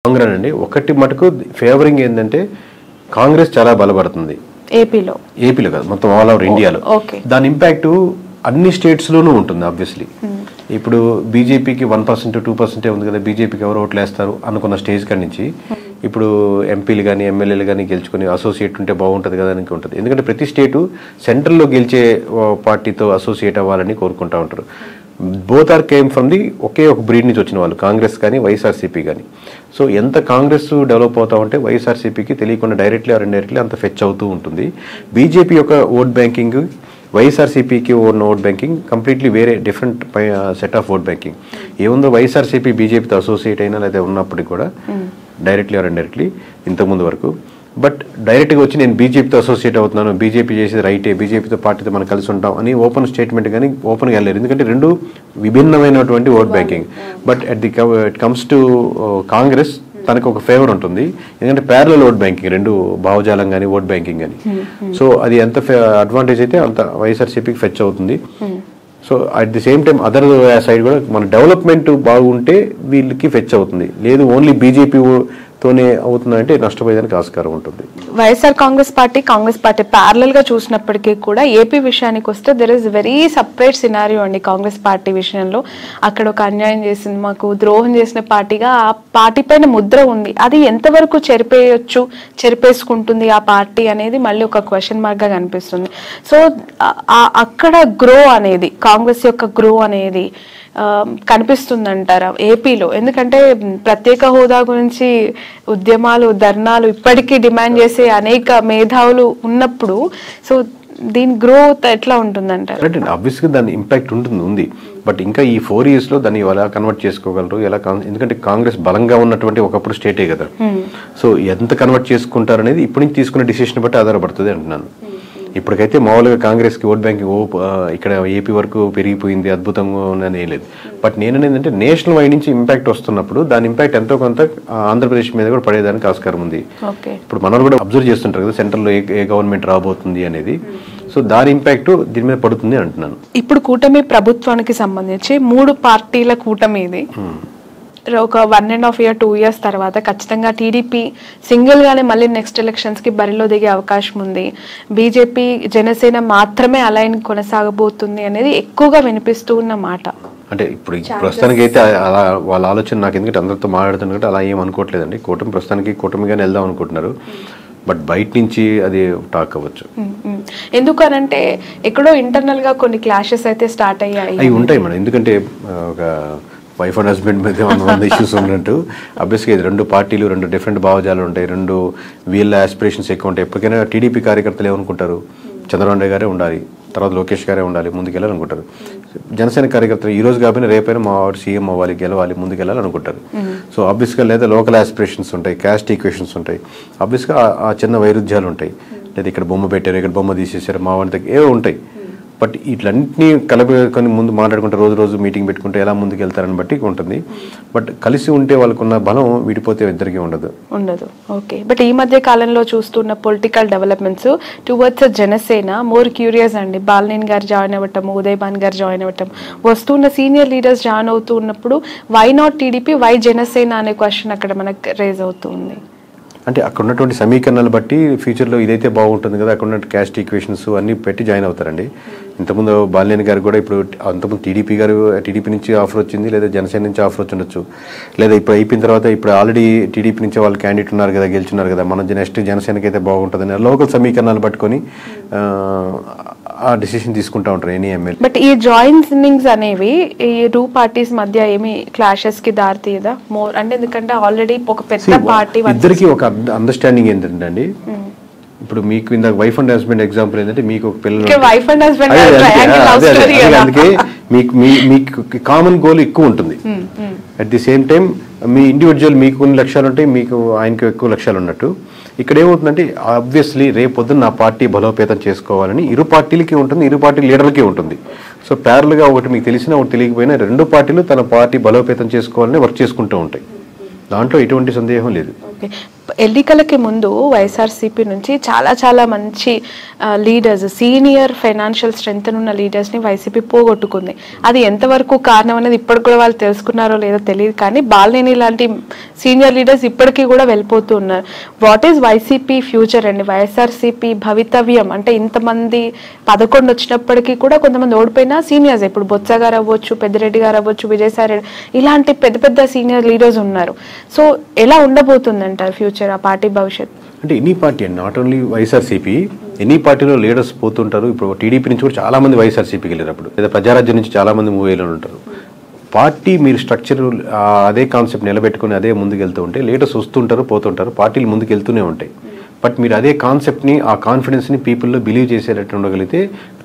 కాంగ్రెస్ అండి ఒకటి మటుకు ఫేవరింగ్ ఏంటంటే కాంగ్రెస్ చాలా బలపడుతుంది ఏపీలో కాదు మొత్తం ఆల్ ఓవర్ ఇండియాలో. దాని ఇంపాక్ట్ అన్ని స్టేట్స్ లోనూ ఉంటుంది ఆబ్వియస్లీ. ఇప్పుడు బీజేపీకి 1% 2% ఉంది కదా, బీజేపీకి ఎవరు ఓట్లు వేస్తారు అనుకున్న స్టేజ్ కాడి నుంచి ఇప్పుడు ఎంపీలు కానీ ఎమ్మెల్యేలు కానీ గెలుచుకుని అసోసియేట్ ఉంటే బాగుంటుంది కదా అని ఉంటుంది. ఎందుకంటే ప్రతి స్టేటు సెంట్రల్లో గెలిచే పార్టీతో అసోసియేట్ అవ్వాలని కోరుకుంటూ ఉంటారు. Both are came from the ఒకే ఒక బ్రీడ్ నుంచి వచ్చిన వాళ్ళు, కాంగ్రెస్ కానీ వైఎస్ఆర్సీపీ కానీ. సో ఎంత కాంగ్రెస్ డెవలప్ అవుతా ఉంటే వైఎస్ఆర్సీపీకి తెలియకుండా డైరెక్ట్లీ ఆర్ ఇండైరెక్ట్లీ అంత ఫెచ్ అవుతూ ఉంటుంది. బీజేపీ యొక్క ఓట్ బ్యాంకింగ్ వైఎస్ఆర్సీపీకి ఉన్న ఓట్ బ్యాంకింగ్ కంప్లీట్లీ వేరే different set of vote banking. ఏముందో వైఎస్ఆర్సీపీ బీజేపీతో అసోసియేట్ అయినా లేదా ఉన్నప్పటికీ కూడా డైరెక్ట్లీ ఆర్ ఇండైరెక్ట్లీ ఇంతకుముందు వరకు. బట్ డైరెక్ట్గా వచ్చి నేను బీజేపీతో అసోసియేట్ అవుతున్నాను, బీజేపీ చేసేది రైటే, బీజేపీతో పార్టీతో మనం కలిసి ఉంటాం అని ఓపెన్ స్టేట్మెంట్ కానీ ఓపెన్గా వెళ్ళారు. ఎందుకంటే రెండు విభిన్నమైనటువంటి vote banking. But it comes to Congress తనకు ఒక ఫేవర్ ఉంటుంది, ఎందుకంటే ప్యారలల్ ఓట్ బ్యాంకింగ్, రెండు భావజాలం కానీ ఓట్ బ్యాంకింగ్ కానీ. సో అది ఎంత అడ్వాంటేజ్ అయితే అంత వైఎస్ఆర్సీపీకి ఫెచ్ అవుతుంది. So at the same time other side కూడా మన డెవలప్మెంట్ బాగుంటే వీళ్ళకి ఫెచ్ అవుతుంది. లేదు ఓన్లీ బీజేపీ తోనే అవుతుందంటే నష్టపోయేదానికి ఆస్కారం ఉంటుంది. వైఎస్ఆర్ కాంగ్రెస్ పార్టీ ప్యారలల్ గా చూసినప్పటికీ కూడా ఏపీ విషయానికి వస్తే there is very separate scenario అండి. కాంగ్రెస్ పార్టీ విషయంలో అక్కడ ఒక అన్యాయం చేసింది, మాకు ద్రోహం చేసిన పార్టీగా ఆ పార్టీ పైన ముద్ర ఉంది. అది ఎంతవరకు చెరిపేసుకుంటుంది ఆ పార్టీ అనేది మళ్ళీ ఒక క్వశ్చన్ మార్క్ గా కనిపిస్తుంది. సో అక్కడ గ్రో అనేది, కాంగ్రెస్ యొక్క గ్రో అనేది కనిపిస్తుందంటారా ఏపీలో? ఎందుకంటే ప్రత్యేక హోదా గురించి ఉద్యమాలు, ధర్నాలు ఇప్పటికీ డిమాండ్ చేసే అనేక మేధావులు ఉన్నప్పుడు సో దీని గ్రోత్ ఎట్లా ఉంటుందంటారు? అంటే ఆబ్వియస్గా దాని ఇంపాక్ట్ ఉంది. బట్ ఇంకా ఈ 4 years లో దాన్ని ఎలా కన్వర్ట్ చేసుకోగలరు, ఎలా ఎందుకంటే కాంగ్రెస్ బలంగా ఉన్నటువంటి ఒకప్పుడు స్టేటే కదా. సో ఎంత కన్వర్ట్ చేసుకుంటారు అనేది ఇప్పటి నుంచి తీసుకునే డిసిషన్ బట్టి ఆధారపడుతుంది అంటున్నాను. ఇప్పటికైతే మామూలుగా కాంగ్రెస్కి ఓట్ బ్యాంకింగ్ ఇక్కడ ఏపీ వరకు పెరిగిపోయింది, అద్భుతంగా ఉందని ఏం లేదు. బట్ నేను ఏంటంటే నేషనల్ వైడ్ నుంచి ఇంపాక్ట్ వస్తున్నప్పుడు దాని ఇంపాక్ట్ ఎంతో కొంత ఆంధ్రప్రదేశ్ మీద కూడా పడేదానికి ఆస్కారం ఉంది. ఇప్పుడు మనం కూడా అబ్జర్వ్ చేస్తుంటారు కదా సెంట్రల్లో ఏ గవర్నమెంట్ రాబోతుంది అనేది. సో దాని ఇంపాక్ట్ దీని మీద పడుతుంది అంటున్నాను. ఇప్పుడు కూటమి ప్రభుత్వానికి సంబంధించి 3 పార్టీల కూటమి ఇది. ఒక 1.5 year 2 years తర్వాత ఖచ్చితంగా టీడీపీ సింగిల్ గానే మళ్ళీ నెక్స్ట్ ఎలక్షన్స్ కి బరిలో దిగే అవకాశం ఉంది. బీజేపీ జనసేన మాత్రమే అలైన్ కొనసాగబోతుంది అనేది ఎక్కువగా వినిపిస్తూ ఉన్న మాట. అంటే ఇప్పుడు ప్రస్తుతానికి అయితే అలా వాళ్ళ ఆలోచన నాకు, ఎందుకంటే అందరితో మాట్లాడుతున్నట్టు అలా ఏం అనుకోవట్లేదండి. కూటమిగానే వెళ్దాం అనుకుంటున్నారు. బట్ బయట నుంచి అది టాక్ అవ్వచ్చు. ఎందుకనంటే ఎక్కడో ఇంటర్నల్ గా కొన్ని క్లాషెస్ అయితే స్టార్ట్ అయ్యాయి. అవి ఉంటాయి మేడం, ఎందుకంటే ఒక వైఫ్ అండ్ హస్బెండ్ మీద 100 ఇష్యూస్ ఉన్నట్టు అబ్వియస్గా ఇది 2 పార్టీలు, 2 డిఫరెంట్ భావజాలు ఉంటాయి, 2 వీళ్ళ ఆస్పిరేషన్స్ ఎక్కువ ఉంటాయి. ఎప్పటికైనా టీడీపీ కార్యకర్తలు ఏమనుకుంటారు, చంద్రబాబు నాయుడు గారే ఉండాలి, తర్వాత లోకేష్ గారే ఉండాలి, ముందుకెళ్ళాలనుకుంటారు. జనసేన కార్యకర్తలు ఈ రోజు కాబట్టి రేపైనా మా వాడు సీఎం అవ్వాలి, గెలవాలి, ముందుకెళ్ళాలనుకుంటారు. సో ఆబ్వియస్గా లేదా లోకల్ ఆస్పిరేషన్స్ ఉంటాయి, క్యాస్ట్ ఈక్వేషన్స్ ఉంటాయి, ఆబ్వియస్గా ఆ చిన్న వైరుధ్యాలు ఉంటాయి. లేదా ఇక్కడ బొమ్మ పెట్టారు, ఇక్కడ బొమ్మ తీసేసారు, మా వాడి దగ్గర ఏవో ఉంటాయి. బట్ ఇట్లన్నింటినీ కలుపుకొని ముందు మాట్లాడుకుంటే రోజు మీటింగ్ పెట్టుకుంటే ఎలా ముందుకు వెళ్తారని బట్టి ఉంటుంది. బట్ కలిసి ఉంటే వాళ్ళకున్న బలం విడిపోతే ఇద్దరికీ ఉండదు. ఓకే. బట్ ఈ మధ్య కాలంలో చూస్తున్న political developments towards Janasena more curious అండి. బాలినేని గారు జాయిన్ అవ్వటం, ఉదయ్ భాన్ గారు జాయిన్ అవ్వటం, వస్తున్న సీనియర్ లీడర్స్ జాయిన్ అవుతూ ఉన్నప్పుడు why not TDP, why Janasena అనే క్వశ్చన్ అక్కడ మనకు రేజ్ అవుతుంది. అంటే అక్కడ ఉన్నటువంటి సమీకరణాలు బట్టి ఫ్యూచర్లో ఇదైతే బాగుంటుంది కదా, అక్కడ ఉన్న క్యాస్ట్ ఈక్వేషన్స్ అన్ని పెట్టి జాయిన్ అవుతారండి. ఇంతకుముందు బాలినేని గారు కూడా ఇప్పుడు అంతకుముందు టీడీపీ నుంచి ఆఫర్ వచ్చింది, లేదా జనసేన నుంచి ఆఫర్ వచ్చి ఉండొచ్చు, లేదా ఇప్పుడు అయిపోయిన తర్వాత ఇప్పుడు ఆల్రెడీ టీడీపీ నుంచి వాళ్ళు క్యాండిడేట్ ఉన్నారు కదా, గెలుచున్నారు కదా, మన నెక్స్ట్ జనసేనకి అయితే బాగుంటుందని లోకల్ సమీకరణాలు పట్టుకొని ఆ డిసిషన్ తీసుకుంటా ఉంటారు ఎనీ ఎమ్మెల్యే. బట్ ఈ జాయినింగ్స్ అనేవి ఈ 2 parties మధ్య ఏమి క్లాషెస్ కి దారి తీయదా మోర్? అంటే ఎందుకంటే ఆల్రెడీ ఒక పెద్ద పార్టీ ఇద్దరికి ఒక అండర్స్టాండింగ్ ఏంటంటే అండి, ఇప్పుడు మీకు ఇందాక వైఫ్ అండ్ హస్బెండ్ ఎగ్జాంపుల్ ఏంటంటే మీకు ఒక పిల్లలు, అందుకే మీకు కామన్ గోల్ ఎక్కువ ఉంటుంది. At the same time me individual మీకు కొన్ని లక్ష్యాలు ఉంటాయి, మీకు ఆయనకు ఎక్కువ లక్ష్యాలు ఉన్నట్టు. ఇక్కడ ఏమవుతుందంటే ఆబ్వియస్లీ రేపొద్దున నా పార్టీ బలోపేతం చేసుకోవాలని ఇరు పార్టీలకి ఉంటుంది, ఇరు పార్టీ లీడర్లకి ఉంటుంది. సో ప్యారల్గా ఒకటి మీకు తెలిసినా ఒకటి తెలియకపోయినా 2 పార్టీలు తన పార్టీ బలోపేతం చేసుకోవాలని వర్క్ చేసుకుంటూ ఉంటాయి. దాంట్లో ఎటువంటి సందేహం లేదు. ఎన్నికలకి ముందు వైఎస్ఆర్సీపీ నుంచి చాలా చాలా మంచి లీడర్స్, సీనియర్ ఫైనాన్షియల్ స్ట్రెంగ్త్ ఉన్న లీడర్స్ని వైసీపీ పోగొట్టుకుంది. అది ఎంతవరకు కారణం అనేది ఇప్పటికి కూడా వాళ్ళు తెలుసుకున్నారో లేదో తెలియదు, కానీ బాలినేని లాంటి సీనియర్ లీడర్స్ ఇప్పటికీ కూడా వెళ్ళిపోతూ ఉన్నారు. వాట్ ఈస్ వైసీపీ ఫ్యూచర్ అండి, వైఎస్ఆర్సీపీ భవితవ్యం అంటే? ఇంతమంది 11 వచ్చినప్పటికీ కూడా కొంతమంది ఓడిపోయినా సీనియర్స్, ఇప్పుడు బొత్స గారు అవ్వచ్చు, పెద్దిరెడ్డి గారు అవ్వచ్చు, విజయసాయి రెడ్డి, ఇలాంటి పెద్ద పెద్ద సీనియర్ లీడర్స్ ఉన్నారు. సో ఎలా ఉండబోతుందంటారు ఫ్యూచర్, ఆ పార్టీ భవిష్యత్? అంటే ఎనీ పార్టీ అండి, నాట్ ఓన్లీ వైఎస్ఆర్సీపీ, ఎనీ పార్టీలో లీడర్స్ పోతుంటారు. ఇప్పుడు టీడీపీ నుంచి కూడా చాలా మంది వైఎస్ఆర్సీపీకి వెళ్ళినప్పుడు, లేదా ప్రజారాజ్యం నుంచి చాలా మంది మూవ్ అయ్యి ఉంటారు. పార్టీ మీరు స్ట్రక్చర్ అదే కాన్సెప్ట్ నిలబెట్టుకుని అదే ముందుకు వెళ్తూ ఉంటే లీడర్స్ వస్తుంటారు, పోతుంటారు, పార్టీలు ముందుకు వెళ్తూనే ఉంటాయి. బట్ మీరు అదే కాన్సెప్ట్ని, ఆ కాన్ఫిడెన్స్ని పీపుల్లో బిలీవ్ చేసేటట్టు ఉండగలిగితే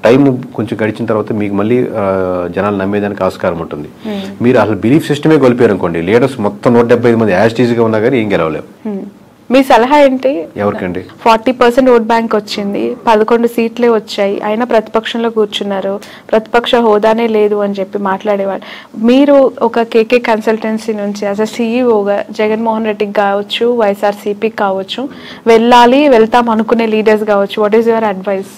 టైం కొంచెం గడిచిన తర్వాత మీకు మళ్ళీ జనాలు నమ్మేదానికి ఆస్కారం ఉంటుంది. మీరు అసలు బిలీఫ్ సిస్టమే కోల్పోయారు అనుకోండి, లీడర్స్ మొత్తం 175 మంది యాస్టీజ్గా ఉన్నా కానీ ఏం గెలవలేవు. మీ సలహా ఏంటి? ఎవరికండి? 40% ఓట్ బ్యాంక్ వచ్చింది, 11 సీట్లే వచ్చాయి, అయినా ప్రతిపక్షంలో కూర్చున్నారు, ప్రతిపక్ష హోదానే లేదు అని చెప్పి మాట్లాడేవాళ్ళు. మీరు ఒక కేకే కన్సల్టెన్సీ నుంచి యాజ్ అ సీఈఓగా జగన్మోహన్ రెడ్డికి కావచ్చు, వైఎస్ఆర్సీపీకి కావచ్చు, వెళ్ళాలి వెళ్తాం అనుకునే లీడర్స్ కావచ్చు, వాట్ ఈస్ యువర్ అడ్వైస్?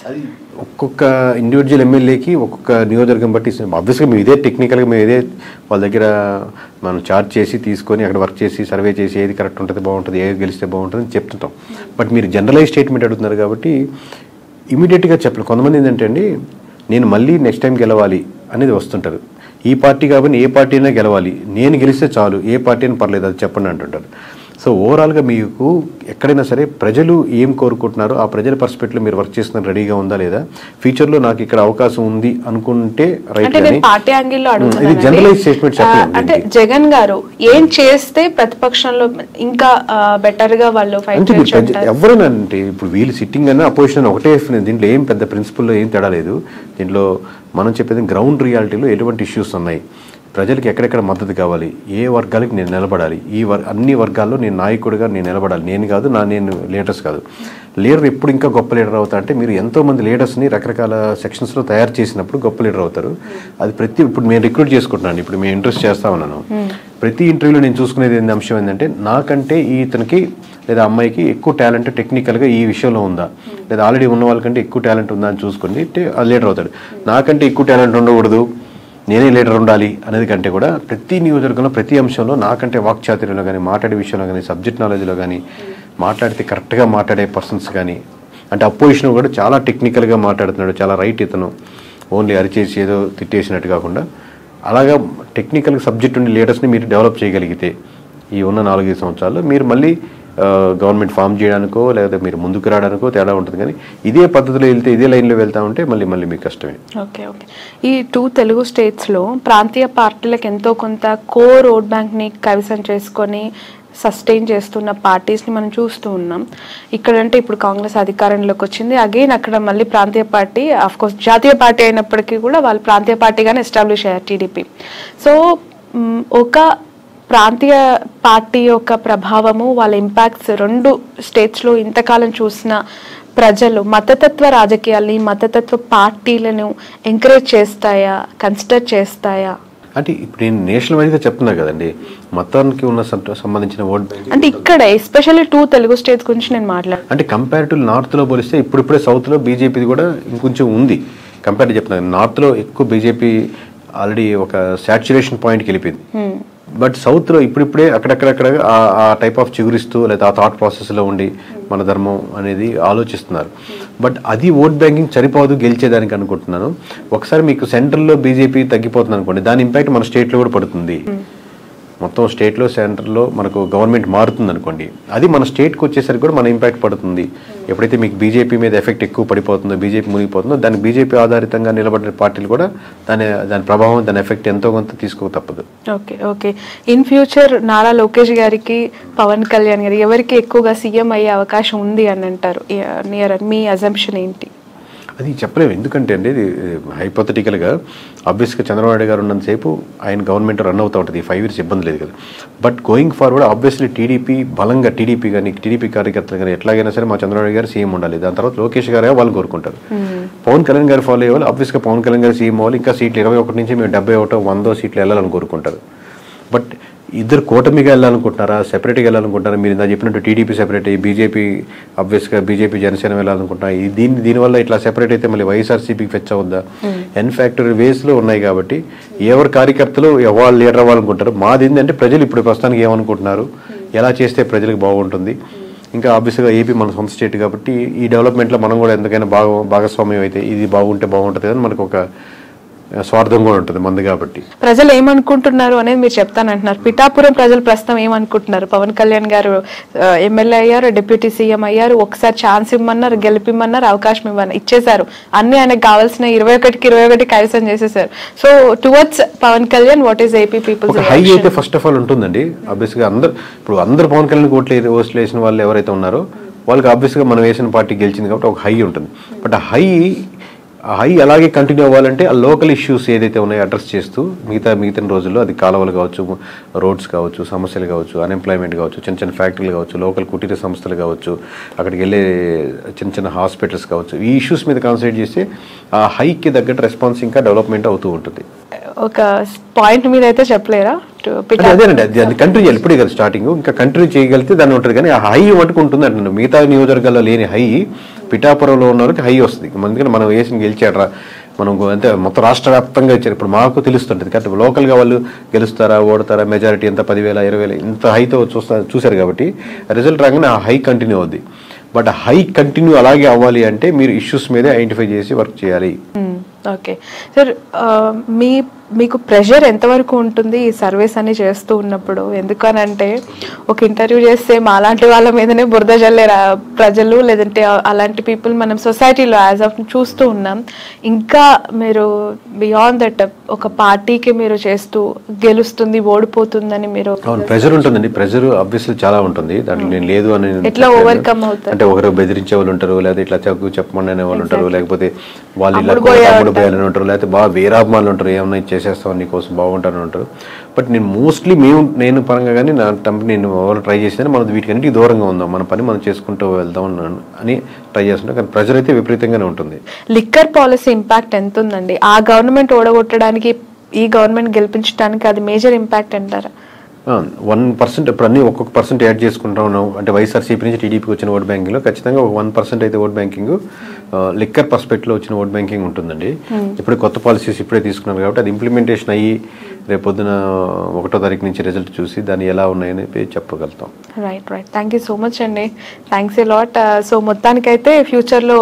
ఒక్కొక్క ఇండివిజువల్ ఎమ్మెల్యేకి ఒక్కొక్క నియోజకవర్గం బట్టి ఆబ్వియస్గా మేము ఇదే టెక్నికల్గా మేము ఇదే వాళ్ళ దగ్గర మనం చార్జ్ చేసి తీసుకొని అక్కడ వర్క్ చేసి సర్వే చేసి ఏది కరెక్ట్ ఉంటుంది, బాగుంటుంది, ఏది గెలిస్తే బాగుంటుంది అని చెప్తుంటాం. బట్ మీరు జనరలైజ్ స్టేట్మెంట్ అడుగుతున్నారు కాబట్టి ఇమీడియట్గా చెప్పలేదు. కొంతమంది ఏంటంటే అండి, నేను మళ్ళీ నెక్స్ట్ టైం గెలవాలి అనేది వస్తుంటారు. ఈ పార్టీ కాబట్టి ఏ పార్టీ అయినా గెలవాలి, నేను గెలిస్తే చాలు, ఏ పార్టీ అయినా పర్లేదు అది చెప్పండి అంటుంటారు. సో ఓవరాల్గా మీకు ఎక్కడైనా సరే ప్రజలు ఏం కోరుకుంటున్నారో ఆ ప్రజల పర్స్పెక్టివ్లో మీరు వర్క్ చేస్తున్న రెడీగా ఉందా లేదా, ఫ్యూచర్లో నాకు ఇక్కడ అవకాశం ఉంది అనుకుంటే రైట్. ఇది జనరలైజ్ స్టేట్మెంట్ చెప్పండి. అంటే జగన్ గారు ఏం చేస్తే ప్రతిపక్షంలో ఇంకా బెటర్ గా వాళ్ళు ఫైట్ చేయొచ్చు? ఎవరైనా అంటే ఇప్పుడు వీళ్ళు సిట్టింగ్ అన్న అపోజిషన్ అని ఒకటే, దీంట్లో ఏం పెద్ద ప్రిన్సిపల్లో ఏం తేడా లేదు. దీంట్లో మనం చెప్పేది గ్రౌండ్ రియాలిటీలో ఎటువంటి ఇష్యూస్ ఉన్నాయి, ప్రజలకు ఎక్కడెక్కడ మద్దతు కావాలి, ఏ వర్గాలకి నేను నిలబడాలి, అన్ని వర్గాల్లో నేను నాయకుడిగా నేను నిలబడాలి. నేను కాదు, నేను లీడర్స్ కాదు. లీడర్ ఎప్పుడు ఇంకా గొప్ప లీడర్ అవుతా అంటే మీరు ఎంతోమంది లీడర్స్ని రకరకాల సెక్షన్స్లో తయారు చేసినప్పుడు గొప్ప లీడర్ అవుతారు. అది ఇప్పుడు నేను రిక్రూట్ చేసుకుంటున్నాను, ఇప్పుడు మేము ఇంట్రెస్ట్ చేస్తా ఉన్నాను. ప్రతి ఇంటర్వ్యూలో నేను చూసుకునేది అంశం ఏంటంటే, నాకంటే ఇతనికి లేదా అమ్మాయికి ఎక్కువ టాలెంట్ టెక్నికల్గా ఈ విషయంలో ఉందా, లేదా ఆల్రెడీ ఉన్న వాళ్ళకంటే ఎక్కువ టాలెంట్ ఉందా అని చూసుకొని లీడర్ అవుతాడు. నాకంటే ఎక్కువ టాలెంట్ ఉండకూడదు, నేనే లీడర్ ఉండాలి అనేది కంటే కూడా ప్రతి నియోజకవర్గంలో ప్రతి అంశంలో నాకంటే వాక్చాతుర్యంలో కానీ, మాట్లాడే విషయంలో కానీ, సబ్జెక్ట్ నాలెడ్జ్లో కానీ, మాట్లాడితే కరెక్ట్గా మాట్లాడే పర్సన్స్ కానీ, అంటే అపోజిషన్ కూడా చాలా టెక్నికల్గా మాట్లాడుతున్నాడు, చాలా రైట్ ఇతను, ఓన్లీ అరిచేసి ఏదో తిట్టేసినట్టు కాకుండా అలాగా టెక్నికల్ సబ్జెక్ట్ ఉండే లీడర్స్ని మీరు డెవలప్ చేయగలిగితే ఈ ఉన్న 4-5 సంవత్సరాల్లో మీరు మళ్ళీ గవర్నమెంట్ ఫామ్ చేయడానికో లేదా మీరు ముందుకు రావడానికో తేడా ఉంటుంది. కానీ ఇదే పద్ధతిలో వెళ్తే, ఇదే లైన్లో వెళ్తా ఉంటే మళ్ళీ మీకు కష్టమే. ఓకే. ఈ 2 తెలుగు స్టేట్స్లో ప్రాంతీయ పార్టీలకు ఎంతో కొంత కోర్ ఓట్ బ్యాంక్ని కైవసం చేసుకొని సస్టైన్ చేస్తున్న పార్టీస్ని మనం చూస్తూ ఉన్నాం. ఇక్కడంటే ఇప్పుడు కాంగ్రెస్ అధికారంలోకి వచ్చింది, అగైన్ అక్కడ మళ్ళీ ప్రాంతీయ పార్టీ, ఆఫ్కోర్స్ జాతీయ పార్టీ అయినప్పటికీ కూడా వాళ్ళు ప్రాంతీయ పార్టీగానే ఎస్టాబ్లిష్ అయ్యారు టీడీపీ. సో ఒక ప్రాంతీయ పార్టీ యొక్క ప్రభావము, వాళ్ళ ఇంపాక్ట్స్ 2 స్టేట్స్లో ఇంతకాలం చూసిన ప్రజలు మతతత్వ రాజకీయాల్ని, మతతత్వ పార్టీలను ఎంకరేజ్ చేస్తాయా, కన్సిడర్ చేస్తాయా? అంటే ఇప్పుడు నేను నేషనల్ వైజ్గా చెప్తున్నా కదండి, మతానికి ఉన్న సంబంధించిన ఓట్ బ్యాంక్ అంటే ఇక్కడ ఎస్పెషల్లీ 2 తెలుగు స్టేట్స్ గురించి నేను మాట్లాడాను. అంటే కంపారిటివ్ నార్త్లో పోలిస్తే ఇప్పుడిప్పుడే సౌత్లో బీజేపీది కూడా ఇంకొంచెం ఉంది. కంపారిటివ్ చెప్తున్నాను, నార్త్లో ఎక్కువ బీజేపీ ఆల్రెడీ ఒక సాచ్యురేషన్ పాయింట్కి వెళ్ళిపోయింది. బట్ సౌత్లో ఇప్పుడిప్పుడే అక్కడక్కడక్కడ ఆ టైప్ ఆఫ్ చిగురిస్తూ లేదా ఆ థాట్ ప్రాసెస్లో ఉండి మన ధర్మం అనేది ఆలోచిస్తున్నారు. బట్ అది ఓట్ బ్యాంకింగ్ సరిపోదు గెలిచేదానికి అనుకుంటున్నాను. ఒకసారి మీకు సెంట్రల్లో బీజేపీ తగ్గిపోతుంది అనుకోండి, దాని ఇంపాక్ట్ మన స్టేట్లో కూడా పడుతుంది. మొత్తం స్టేట్లో సెంటర్లో మనకు గవర్నమెంట్ మారుతుంది అనుకోండి, అది మన స్టేట్కి వచ్చేసరికి కూడా మన ఇంపాక్ట్ పడుతుంది. ఎప్పుడైతే మీకు బీజేపీ మీద ఎఫెక్ట్ ఎక్కువ పడిపోతుందో, బీజేపీ మునిగిపోతుందో, దానికి బీజేపీ ఆధారితంగా నిలబడిన పార్టీలు కూడా దాని ప్రభావం, దాని ఎఫెక్ట్ ఎంతో కొంత తీసుకో తప్పదు. Okay. In future Nara Lokesh గారికి, పవన్ కళ్యాణ్ గారికి ఎవరికి ఎక్కువగా సీఎం అయ్యే అవకాశం ఉంది అని అంటారు? మీ అజంప్షన్ ఏంటి? అది చెప్పలేము, ఎందుకంటే అండి ఇది హైపోథెటికల్గా ఆబ్వియస్గా చంద్రబాబు నాయుడు గారు ఉన్నంతసేపు ఆయన గవర్నమెంట్ రన్ అవుతూ ఉంటుంది, 5 years ఇబ్బంది లేదు కదా. But going forward obviously TDP కానీ టీడీపీ కార్యకర్తలు కానీ ఎట్లాగైనా సరే మా చంద్రబాబు నాయుడు గారు సీఎం ఉండాలి, దాని తర్వాత లోకేష్ గారే వాళ్ళు కోరుకుంటారు. పవన్ కళ్యాణ్ గారు ఫాలో అయ్యేవాళ్ళు ఆబ్వియస్గా పవన్ కళ్యాణ్ గారు సీఎం అవ్వాలి, ఇంకా సీట్లు 21 నుంచి మేము 71, 100 సీట్లు వెళ్ళాలని కోరుకుంటారు. బట్ ఇద్దరు కూటమిగా వెళ్ళాలనుకుంటున్నారా, సెపరేట్గా వెళ్ళాలనుకుంటున్నారా? మీరు ఇందా చెప్పినట్టు టీడీపీ సెపరేట్ అయ్యి బీజేపీ ఆబ్వియస్గా బీజేపీ జనసేన వెళ్ళాలనుకుంటున్నా, దీనివల్ల ఇట్లా సెపరేట్ అయితే మళ్ళీ వైఎస్ఆర్సీపీకి ఫెచ్ అవుద్దా? ఎన్ ఫ్యాక్టరీ వేస్లో ఉన్నాయి కాబట్టి ఎవరి కార్యకర్తలు ఎవరు లీడర్ అవ్వాలనుకుంటారు. మాది ఏంటంటే ప్రజలు ఇప్పుడు ప్రస్తుతానికి ఏమనుకుంటున్నారు, ఎలా చేస్తే ప్రజలకు బాగుంటుంది. ఇంకా ఆబ్వియస్గా ఏపీ మన సొంత స్టేట్ కాబట్టి ఈ డెవలప్మెంట్లో మనం కూడా ఎందుకైనా భాగస్వామ్యం అయితే ఇది బాగుంటే బాగుంటుంది కానీ మనకు ఒక స్వార్థం కూడా ఉంటుంది మంది కాబట్టి. ప్రజలు ఏమనుకుంటున్నారు అనేది మీరు చెప్తానంటున్నారు. పిఠాపురం ప్రజలు ప్రస్తుతం ఏమనుకుంటున్నారు? పవన్ కళ్యాణ్ గారు ఎమ్మెల్యే అయ్యారు, డిప్యూటీ సీఎం అయ్యారు, ఒకసారి ఛాన్స్ ఇమ్మన్నారు, గెలిపిమ్మన్నారు, అవకాశం ఇచ్చేశారు, అన్ని ఆయనకు కావాల్సిన 21కి 21 కైవసం చేసేసారు. So towards Pawan Kalyan what is AP peoples high అయితే ఫస్ట్ ఆఫ్ ఆల్ ఉంటుందండి. ఆబ్వియస్గా అందరూ పవన్ కళ్యాణ్ ఓట్లు వేసిన వాళ్ళు ఎవరైతే ఉన్నారో వాళ్ళకి ఆబ్వియస్గా మనం వేసిన పార్టీ గెలిచింది కాబట్టి ఒక హై ఉంటుంది. బట్ ఆ హై అలాగే కంటిన్యూ అవ్వాలంటే ఆ లోకల్ ఇష్యూస్ ఏదైతే ఉన్నాయో అడ్రస్ చేస్తూ మిగతా రోజుల్లో అది కాలువలు కావచ్చు, రోడ్స్ కావచ్చు, సమస్యలు కావచ్చు, అన్ఎంప్లాయ్మెంట్ కావచ్చు, చిన్న చిన్న ఫ్యాక్టరీలు కావచ్చు, లోకల్ కుటీర సంస్థలు కావచ్చు, అక్కడికి వెళ్ళే చిన్న హాస్పిటల్స్ కావచ్చు, ఈ ఇష్యూస్ మీద కాన్సన్ట్రేట్ చేస్తే ఆ హైకి తగ్గట్టు రెస్పాన్స్ ఇంకా డెవలప్మెంట్ అవుతూ ఉంటుంది. ఒక పాయింట్ మీద అయితే చెప్పలేరా? అదేనండి, అది కంటిన్యూ చేయాలి. ఇప్పుడే కదా స్టార్టింగ్, ఇంకా కంటిన్యూ చేయగలిగితే దాన్ని ఉంటుంది. కానీ ఆ హై మటుకు ఉంటుంది అంటున్నాను. మిగతా నియోజకవర్గాల్లో లేని హై పిఠాపురంలో ఉన్న వరకు హై వస్తుంది. ఎందుకంటే మనం వేసి గెలిచాడరా, మనం అంటే మొత్తం రాష్ట్ర వ్యాప్తంగా ఇచ్చారు. ఇప్పుడు మాకు తెలుస్తుంటుంది కాబట్టి లోకల్గా వాళ్ళు గెలుస్తారా, ఓడతారా, మెజారిటీ ఎంత 10,000 20,000 ఇంత హైతో చూశారు కాబట్టి రిజల్ట్ రాగానే ఆ హై కంటిన్యూ అవుద్ది. బట్ హై కంటిన్యూ అలాగే అవ్వాలి అంటే మీరు ఇష్యూస్ మీదే ఐడెంటిఫై చేసి వర్క్ చేయాలి. ఓకే సార్, మీకు ప్రెషర్ ఎంతవరకు ఉంటుంది ఈ సర్వీస్ అని చేస్తూ ఉన్నప్పుడు? ఎందుకనంటే ఒక ఇంటర్వ్యూ చేస్తే మాలాంటి వాళ్ళ మీదనే బురద జల్లే ప్రజలు, లేదంటే అలాంటి పీపుల్ మనం సొసైటీలో యాజ్ ఆఫ్ చూస్తూ ఉన్నాం. ఇంకా మీరు బియాండ్ దట్ ఒక పార్టీకి మీరు చేస్తూ గెలుస్తుంది ఓడిపోతుందని మీరు ప్రెషర్ ఉంటుందండి. ప్రెషర్ ఆబ్వియస్లీ చాలా ఉంటుంది. దాంట్లో నేను లేదు అని ఎట్లా ఓవర్కమ్ అవుతారు? అంటే ఒకరు బెదిరించే వాళ్ళు ఉంటారు, లేకపోతే ఇట్లా చెప్పమని అనే వాళ్ళు ఉంటారు, లేకపోతే వాళ్ళు ఇలా తమ్ముడు పోయాలని ఉంటారు, లేకపోతే బాగా వీరాభిమానులు ఉంటారు, ఏమన్నా చేసేస్తాం నీకోసం బాగుంటారని ఉంటారు. బట్ నేను మోస్ట్లీ నేను పరంగా కానీ నా నేను ఎవరు ట్రై చేసేది మనం వీటికన్నిటికీ దూరంగా ఉందాం, మన పని మనం చేసుకుంటూ వెళ్దాం అని ట్రై చేస్తున్నాం. కానీ ప్రెజర్ అయితే విపరీతంగానే ఉంటుంది. లిక్కర్ పాలసీ ఇంపాక్ట్ ఎంత ఉందండి? ఆ గవర్నమెంట్ ఓడగొట్టడానికి ఈ గవర్నమెంట్ గెలిపించడానికి అది మేజర్ ఇంపాక్ట్ అంటారా? 1% ఇప్పుడు అన్ని ఒక్కొక్క పర్సెంట్ యాడ్ చేసుకుంటా ఉన్నాం. అంటే వైఎస్ఆర్సీపీ నుంచి టీడీపీకి వచ్చిన ఓట్ బ్యాంకింగ్లో ఖచ్చితంగా ఒక 1% అయితే ఓట్ బ్యాంకింగ్ లిక్కర్ పర్స్పెక్ట్లో వచ్చిన ఓట్ బ్యాంకింగ్ ఉంటుందండి. ఇప్పుడు కొత్త పాలసీస్ ఇప్పుడే తీసుకున్నారు కాబట్టి అది ఇంప్లిమెంటేషన్ అయ్యి రేపు పొద్దున 1వ తారీఖు నుంచి రిజల్ట్ చూసి దాన్ని ఎలా ఉన్నాయని చెప్పగలుగుతాం. Right. Thank you so much అండి. Thanks a lot. సో మొత్తానికైతే ఫ్యూచర్లో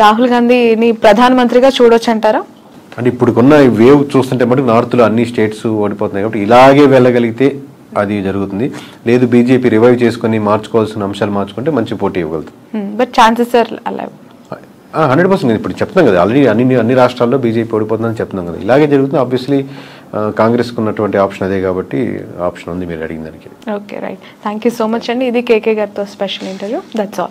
రాహుల్ గాంధీని ప్రధానమంత్రిగా చూడొచ్చు అంటారా? అంటే ఇప్పుడున్న వేవ్ చూస్తుంటే మటుకు నార్త్లో అన్ని స్టేట్స్ ఓడిపోతున్నాయి కాబట్టి ఇలాగే వెళ్ళగలిగితే అది జరుగుతుంది. లేదు బీజేపీ రివైవ్ చేసుకుని మార్చుకోవాల్సిన అంశాలు మార్చుకుంటే మంచి పోటీ ఇవ్వగలుగుతుంది. బట్ ఛాన్సెస్ ఆర్ అలా 100% ఇప్పుడు చెప్తున్నాం కదా, ఆల్రెడీ అన్ని రాష్ట్రాల్లో బీజేపీ ఓడిపోతుందని చెప్తున్నాం కదా, ఇలాగే జరుగుతుంది. ఆబ్వియస్లీ కాంగ్రెస్కి ఉన్నటువంటి ఆప్షన్ అదే కాబట్టి ఆప్షన్ ఉంది మీరు అడిగిన దానికి. Okay right. Thank you so much అండి. ఇది కేకే గారితో స్పెషల్ ఇంటర్వ్యూ. That's all.